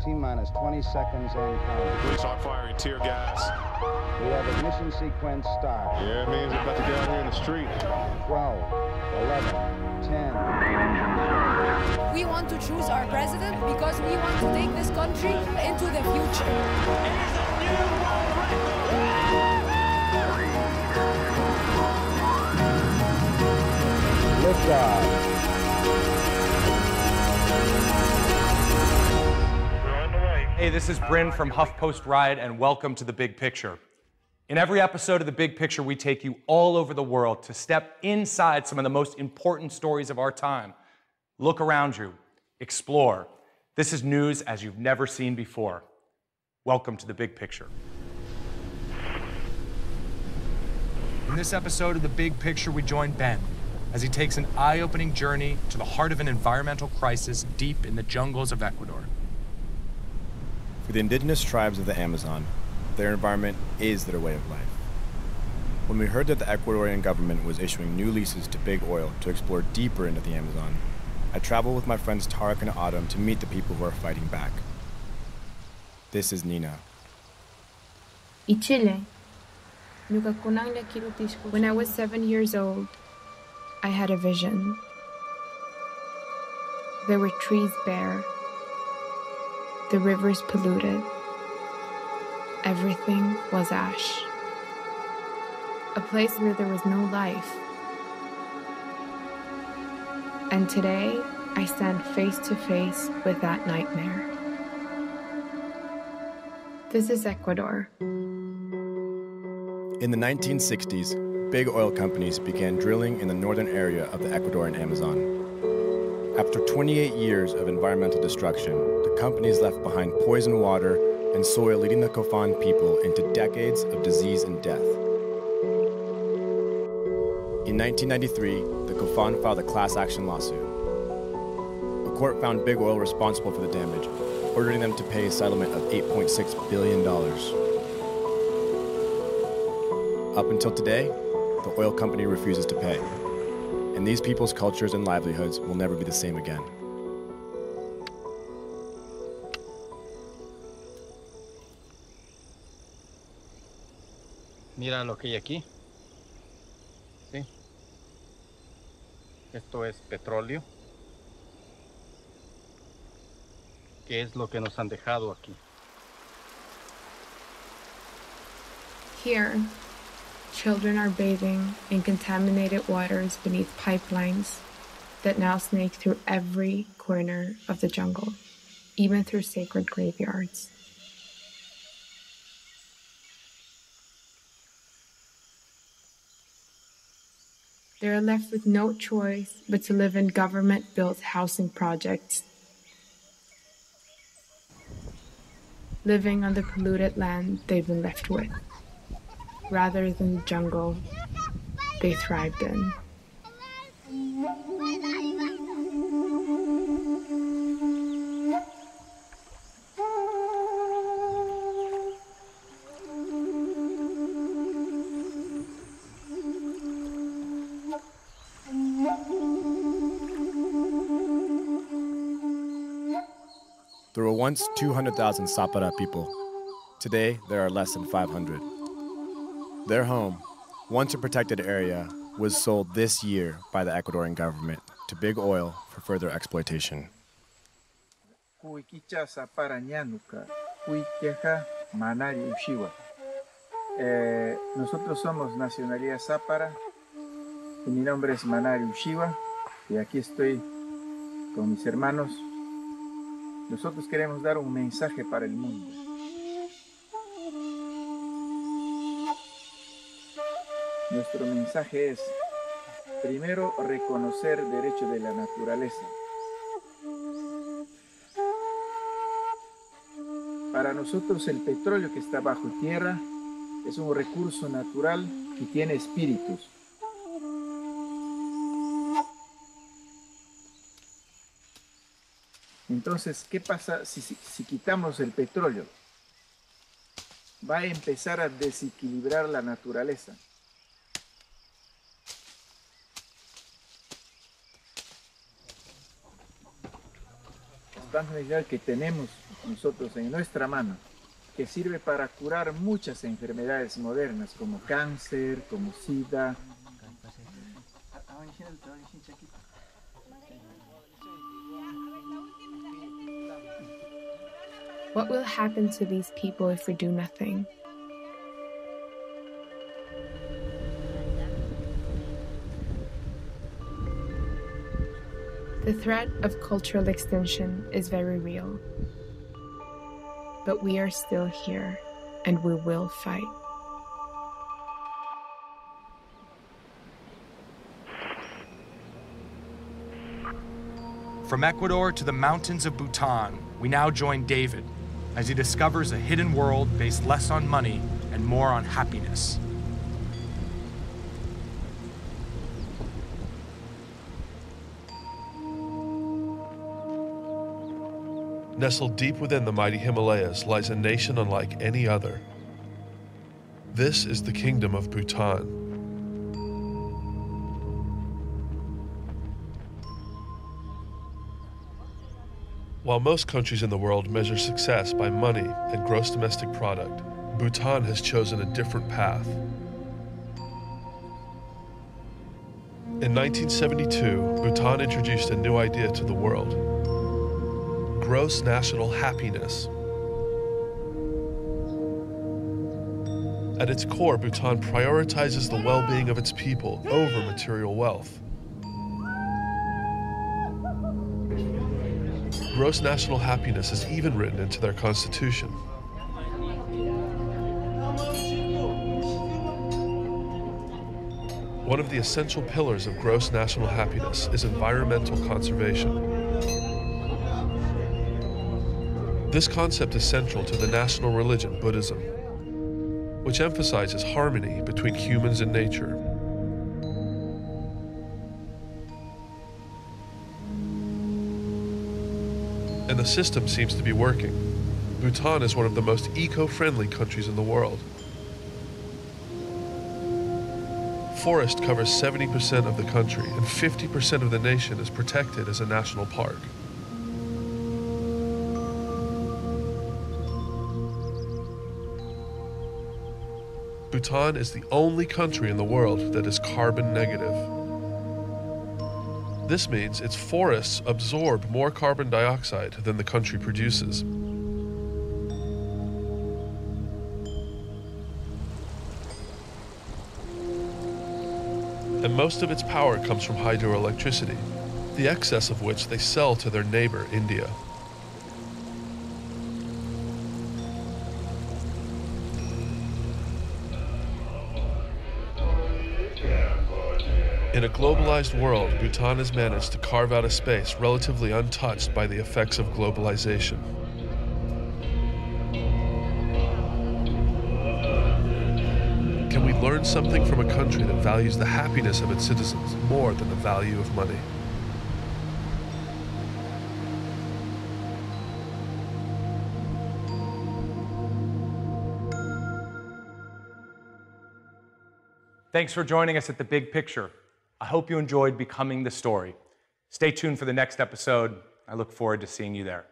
T-minus 20 seconds and counting. Police are firing tear gas. We have ignition sequence start. Yeah, it means we're about to get out here in the street. 12, 11, 10. We want to choose our president because we want to take this country into the future. It is a new world record! Liftoff. Hey, this is Bryn from HuffPost Riot, and welcome to The Big Picture. In every episode of The Big Picture, we take you all over the world to step inside some of the most important stories of our time. Look around you, explore. This is news as you've never seen before. Welcome to The Big Picture. In this episode of The Big Picture, we join Ben as he takes an eye-opening journey to the heart of an environmental crisis deep in the jungles of Ecuador. For the indigenous tribes of the Amazon, their environment is their way of life. When we heard that the Ecuadorian government was issuing new leases to big oil to explore deeper into the Amazon, I traveled with my friends Tarek and Autumn to meet the people who are fighting back. This is Nina. When I was 7 years old, I had a vision. There were trees bare. The rivers polluted. Everything was ash. A place where there was no life. And today, I stand face to face with that nightmare. This is Ecuador. In the 1960s, big oil companies began drilling in the northern area of the Ecuadorian Amazon. After 28 years of environmental destruction, the companies left behind poison water and soil, leading the Kofan people into decades of disease and death. In 1993, the Kofan filed a class action lawsuit. A court found Big Oil responsible for the damage, ordering them to pay a settlement of $8.6 billion. Up until today, the oil company refuses to pay. And these people's cultures and livelihoods will never be the same again. Mira lo que hay aquí. ¿Sí? Esto es petróleo. ¿Qué es lo que nos han dejado aquí? Here, children are bathing in contaminated waters beneath pipelines that now snake through every corner of the jungle, even through sacred graveyards. They are left with no choice but to live in government-built housing projects, living on the polluted land they've been left with, rather than the jungle they thrived in. There were once 200,000 Zapara people. Today, there are less than 500. Their home, once a protected area, was sold this year by the Ecuadorian government to Big Oil for further exploitation. Nosotros somos nacionalidad Zapara y mi nombre es Manari Ushiwa y aquí estoy con mis hermanos. Nosotros queremos dar un mensaje para el mundo. Nuestro mensaje es, primero, reconocer el derecho de la naturaleza. Para nosotros el petróleo que está bajo tierra es un recurso natural que tiene espíritus. Entonces, ¿qué pasa si quitamos el petróleo? Va a empezar a desequilibrar la naturaleza. planta medicinal que tenemos nosotros en nuestra mano, que sirve para curar muchas enfermedades modernas como cáncer, como SIDA. What will happen to these people if we do nothing? The threat of cultural extinction is very real. But we are still here, and we will fight. From Ecuador to the mountains of Bhutan, we now join David as he discovers a hidden world based less on money and more on happiness. Nestled deep within the mighty Himalayas lies a nation unlike any other. This is the Kingdom of Bhutan. While most countries in the world measure success by money and gross domestic product, Bhutan has chosen a different path. In 1972, Bhutan introduced a new idea to the world: gross national happiness. At its core, Bhutan prioritizes the well-being of its people over material wealth. Gross national happiness is even written into their constitution. One of the essential pillars of gross national happiness is environmental conservation. This concept is central to the national religion, Buddhism, which emphasizes harmony between humans and nature. And the system seems to be working. Bhutan is one of the most eco-friendly countries in the world. Forest covers 70% of the country, and 50% of the nation is protected as a national park. Bhutan is the only country in the world that is carbon negative. This means its forests absorb more carbon dioxide than the country produces. And most of its power comes from hydroelectricity, the excess of which they sell to their neighbor, India. In a globalized world, Bhutan has managed to carve out a space relatively untouched by the effects of globalization. Can we learn something from a country that values the happiness of its citizens more than the value of money? Thanks for joining us at The Big Picture. I hope you enjoyed becoming the story. Stay tuned for the next episode. I look forward to seeing you there.